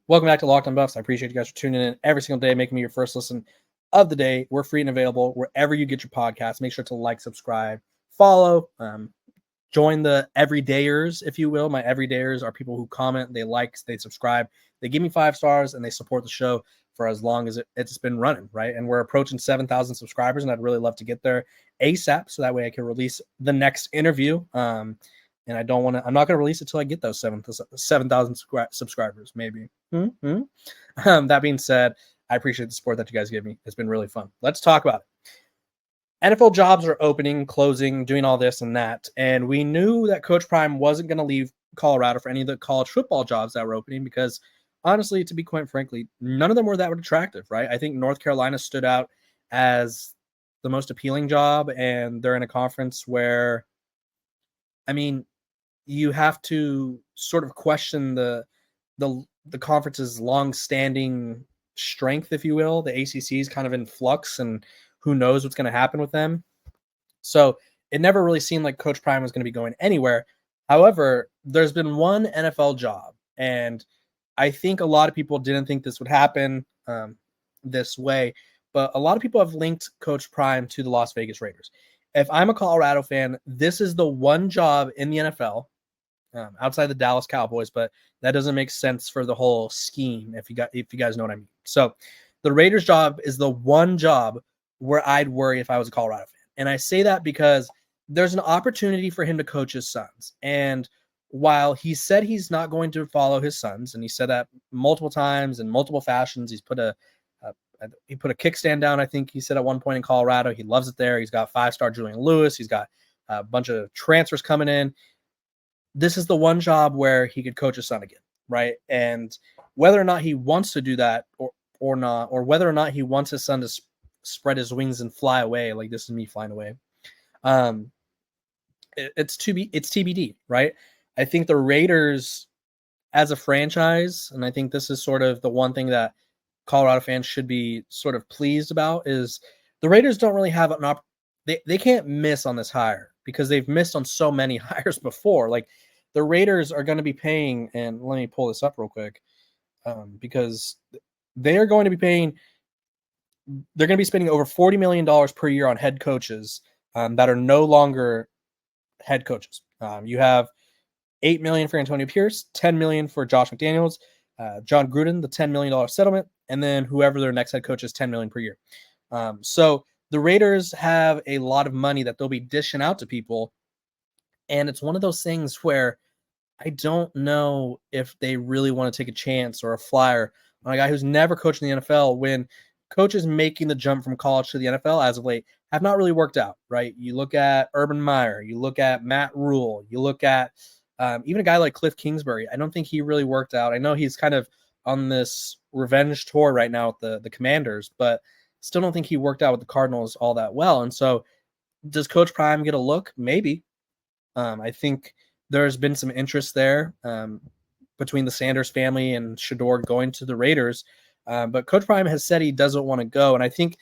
Welcome back to Locked On Buffs. I appreciate you guys for tuning in every single day, making me your first listen of the day. We're free and available wherever you get your podcasts. Make sure to like, subscribe, follow, join the everydayers, if you will. My everydayers are people who comment, they like, they subscribe, they give me 5 stars, and they support the show for as long as it's been running, right? And we're approaching 7,000 subscribers, and I'd really love to get there ASAP so that way I can release the next interview. And I'm not going to release it until I get those 7,000 subscribers, maybe. That being said, I appreciate the support that you guys give me. It's been really fun. Let's talk about it. NFL jobs are opening, closing, doing all this and that. And we knew that Coach Prime wasn't going to leave Colorado for any of the college football jobs that were opening because, honestly, to be quite frankly, none of them were that attractive, right? I think North Carolina stood out as the most appealing job, and they're in a conference where, you have to sort of question the conference's long-standing strength, if you will. The ACC is kind of in flux, and who knows what's going to happen with them. So it never really seemed like Coach Prime was going to be going anywhere. However, there's been one NFL job, and I think a lot of people didn't think this would happen this way, but a lot of people have linked Coach Prime to the Las Vegas Raiders. If I'm a Colorado fan, this is the one job in the NFL outside the Dallas Cowboys, but that doesn't make sense for the whole scheme if you guys know what I mean. So the Raiders job is the one job where I'd worry if I was a Colorado fan. And I say that because there's an opportunity for him to coach his sons. And while he said he's not going to follow his sons, and he said that multiple times in multiple fashions, he put a kickstand down, I think he said at one point in Colorado. He loves it there. He's got 5-star Julian Lewis. He's got a bunch of transfers coming in. This is the one job where he could coach his son again, right? And whether or not he wants to do that or not, or whether or not he wants his son to spread his wings and fly away, like this is me flying away, it's TBD, right? I think the Raiders as a franchise, and I think this is sort of the one thing that Colorado fans should be sort of pleased about, is the Raiders don't really have an they can't miss on this hire because they've missed on so many hires before. Like the Raiders are going to be paying, and let me pull this up real quick, because they're going to be spending over $40 million per year on head coaches that are no longer head coaches. You have $8 million for Antonio Pierce, $10 million for Josh McDaniels, John Gruden, the $10 million settlement, and then whoever their next head coach is, $10 million per year. So the Raiders have a lot of money that they'll be dishing out to people. And it's one of those things where I don't know if they really want to take a chance or a flyer on a guy who's never coached in the NFL when coaches making the jump from college to the NFL as of late have not really worked out, right? You look at Urban Meyer, you look at Matt Rule, you look at even a guy like Cliff Kingsbury. I don't think he really worked out. I know he's kind of on this revenge tour right now with the Commanders, but still don't think he worked out with the Cardinals all that well. And so does Coach Prime get a look? Maybe. I think there's been some interest there between the Sanders family and Shador going to the Raiders. But Coach Prime has said he doesn't want to go. And I think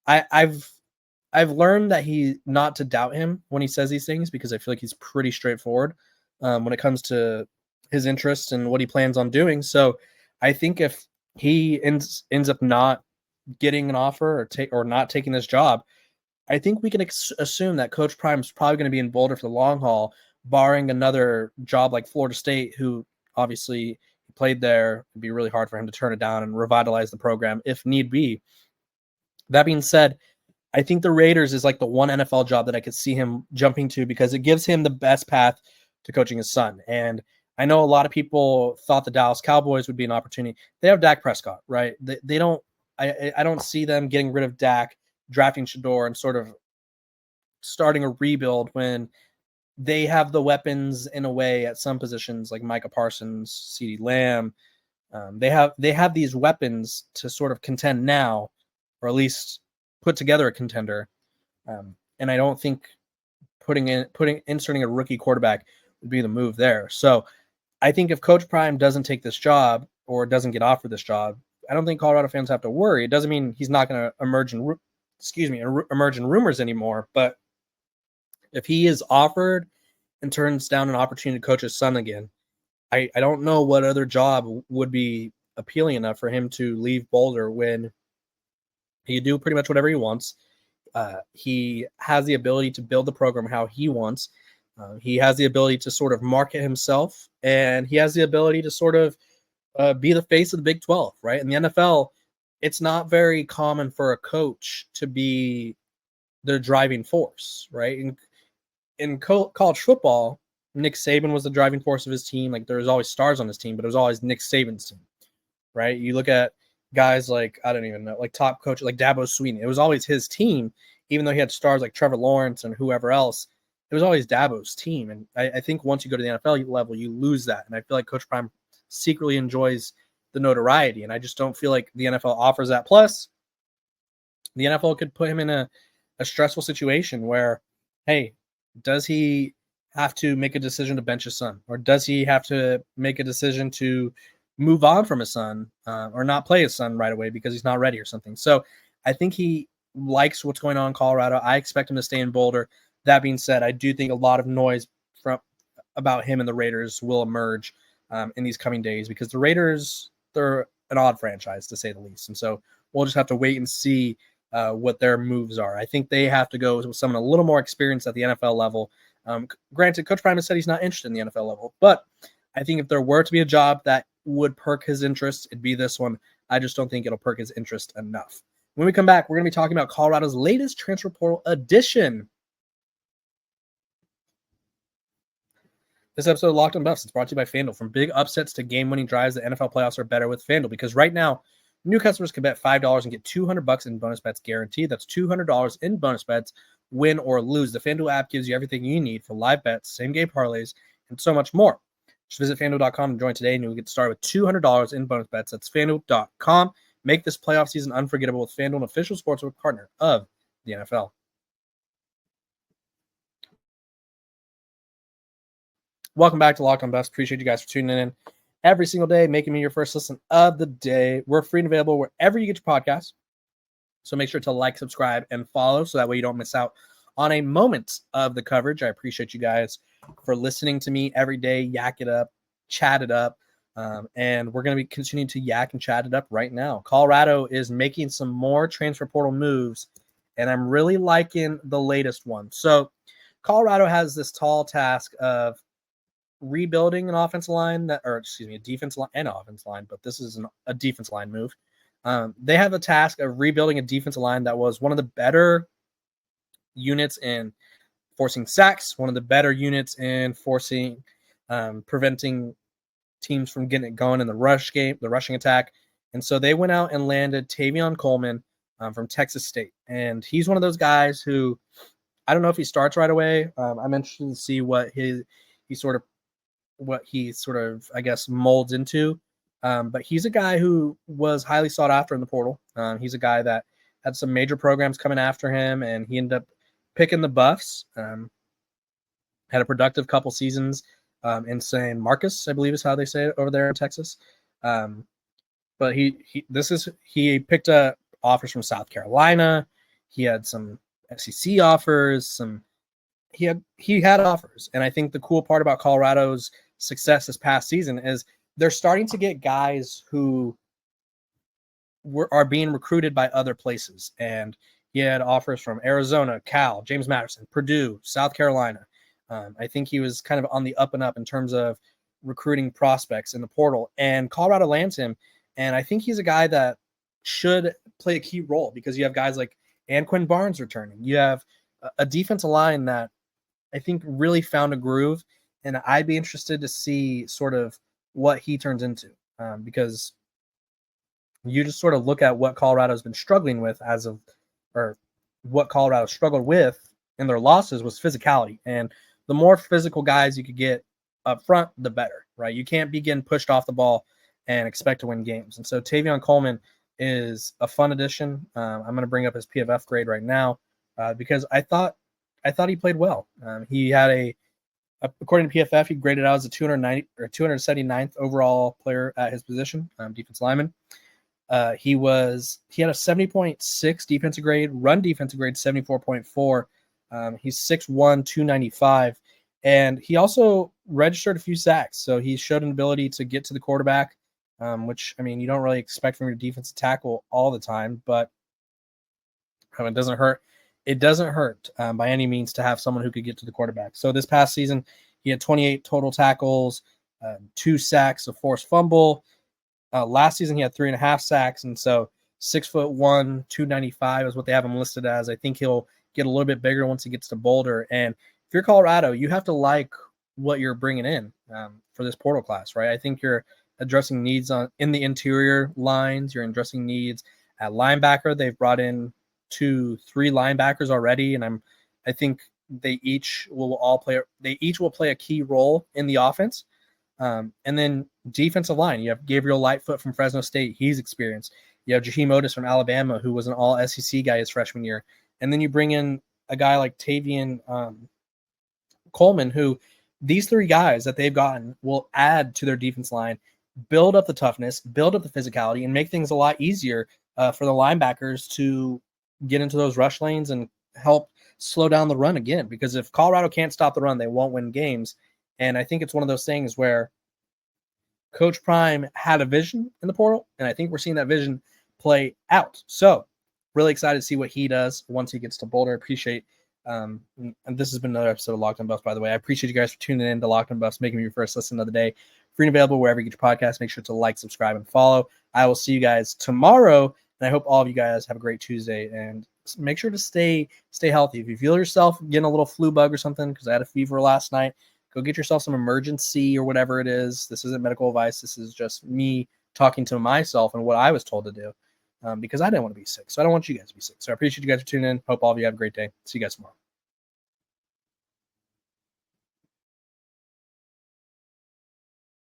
I've learned that not to doubt him when he says these things, because I feel like he's pretty straightforward when it comes to his interests and what he plans on doing. So I think if he ends up not getting an offer or not taking this job, I think we can assume that Coach Prime is probably going to be in Boulder for the long haul, barring another job like Florida State, who obviously played there. It'd be really hard for him to turn it down and revitalize the program if need be. That being said, I think the Raiders is like the one NFL job that I could see him jumping to because it gives him the best path to coaching his son. And I know a lot of people thought the Dallas Cowboys would be an opportunity. They have Dak Prescott, right? They don't. I don't see them getting rid of Dak, drafting Shador, and sort of starting a rebuild when they have the weapons in a way at some positions like Micah Parsons, CeeDee Lamb. They have these weapons to sort of contend now, or at least put together a contender. And I don't think inserting a rookie quarterback would be the move there. So I think if Coach Prime doesn't take this job or doesn't get offered this job, I don't think Colorado fans have to worry. It doesn't mean he's not going to emerge in rumors anymore. But if he is offered and turns down an opportunity to coach his son again, I don't know what other job would be appealing enough for him to leave Boulder when he can do pretty much whatever he wants. He has the ability to build the program how he wants. He has the ability to sort of market himself, and he has the ability to sort of be the face of the Big 12, right? In the NFL, it's not very common for a coach to be the driving force, right? In college football, Nick Saban was the driving force of his team. Like, there was always stars on his team, but it was always Nick Saban's team, right? You look at guys like, I don't even know, like top coach, like Dabo Swinney. It was always his team, even though he had stars like Trevor Lawrence and whoever else. It was always Dabo's team. And I think once you go to the NFL level, you lose that. And I feel like Coach Prime secretly enjoys the notoriety. And I just don't feel like the NFL offers that. Plus, the NFL could put him in a stressful situation where, hey, does he have to make a decision to bench his son? Or does he have to make a decision to move on from his son or not play his son right away because he's not ready or something? So I think he likes what's going on in Colorado. I expect him to stay in Boulder. That being said, I do think a lot of noise about him and the Raiders will emerge in these coming days because the Raiders, they're an odd franchise to say the least. And so we'll just have to wait and see what their moves are. I think they have to go with someone a little more experienced at the NFL level. Granted, Coach Prime has said he's not interested in the NFL level, but I think if there were to be a job that would perk his interest, it'd be this one. I just don't think it'll perk his interest enough. When we come back, we're going to be talking about Colorado's latest transfer portal addition. This episode of Locked on Buffs is brought to you by FanDuel. From big upsets to game-winning drives, the NFL playoffs are better with FanDuel because right now, new customers can bet $5 and get $200 in bonus bets guaranteed. That's $200 in bonus bets, win or lose. The FanDuel app gives you everything you need for live bets, same-game parlays, and so much more. Just visit FanDuel.com and join today, and you'll get started with $200 in bonus bets. That's FanDuel.com. Make this playoff season unforgettable with FanDuel, an official sportsbook partner of the NFL. Welcome back to Locked on Buffs. Appreciate you guys for tuning in every single day, making me your first listen of the day. We're free and available wherever you get your podcasts. So make sure to like, subscribe, and follow so that way you don't miss out on a moment of the coverage. I appreciate you guys for listening to me every day, yak it up, chat it up. And we're going to be continuing to yak and chat it up right now. Colorado is making some more transfer portal moves, and I'm really liking the latest one. So Colorado has this tall task of rebuilding an offensive line a defense line and offensive line, but this is a defense line move. They have a task of rebuilding a defensive line that was one of the better units in forcing sacks, one of the better units in forcing, preventing teams from getting it going in the rush game, the rushing attack. And so they went out and landed Tavion Coleman from Texas State. And he's one of those guys who, I don't know if he starts right away. I'm interested to see what he sort of, I guess, molds into. But he's a guy who was highly sought after in the portal. He's a guy that had some major programs coming after him, and he ended up picking the Buffs. Had a productive couple seasons in San Marcos, I believe is how they say it over there in Texas. But he picked up offers from South Carolina. He had some SEC offers. He had offers, and I think the cool part about Colorado's success this past season is they're starting to get guys who are being recruited by other places. And he had offers from Arizona, Cal, James Madison, Purdue, South Carolina. I think he was kind of on the up and up in terms of recruiting prospects in the portal, and Colorado lands him. And I think he's a guy that should play a key role because you have guys like Anquin Barnes returning. You have a defensive line that I think really found a groove, and I'd be interested to see sort of what he turns into because you just sort of look at what Colorado's been struggling with or what Colorado struggled with in their losses was physicality. And the more physical guys you could get up front, the better, right? You can't be getting pushed off the ball and expect to win games. And so Tavion Coleman is a fun addition. I'm going to bring up his PFF grade right now because I thought he played well. He had according to PFF, he graded out as a 279th overall player at his position, defense lineman. He had a 70.6 defensive grade, run defensive grade 74.4. He's 6'1", 295, and he also registered a few sacks. So he showed an ability to get to the quarterback which, I mean, you don't really expect from your defensive tackle all the time, but it doesn't hurt. It doesn't hurt by any means to have someone who could get to the quarterback. So this past season, he had 28 total tackles, 2 sacks, a forced fumble. Last season, he had 3.5 sacks, and so 6'1", 295 is what they have him listed as. I think he'll get a little bit bigger once he gets to Boulder. And if you're Colorado, you have to like what you're bringing in for this portal class, right? I think you're addressing needs in the interior lines. You're addressing needs at linebacker. They've brought in 2-3 linebackers already, and I think they each will play a key role in the offense. And then defensive line, you have Gabriel Lightfoot from Fresno State. He's experienced. You have Jaheim Otis from Alabama, who was an all SEC guy his freshman year. And then you bring in a guy like Tavian Coleman, who these 3 guys that they've gotten will add to their defense line, build up the toughness, build up the physicality, and make things a lot easier for the linebackers to get into those rush lanes and help slow down the run again. Because if Colorado can't stop the run, they won't win games. And I think it's one of those things where Coach Prime had a vision in the portal, and I think we're seeing that vision play out. So really excited to see what he does once he gets to Boulder. Appreciate and this has been another episode of Locked On Buffs, by the way. I appreciate you guys for tuning in to Locked On Buffs, making me your first listen of the day. Free and available wherever you get your podcast. Make sure to like, subscribe, and follow. I will see you guys tomorrow, and I hope all of you guys have a great Tuesday, and make sure to stay healthy. If you feel yourself getting a little flu bug or something, because I had a fever last night, go get yourself some emergency or whatever it is. This isn't medical advice. This is just me talking to myself and what I was told to do because I didn't want to be sick. So I don't want you guys to be sick. So I appreciate you guys for tuning in. Hope all of you have a great day. See you guys tomorrow.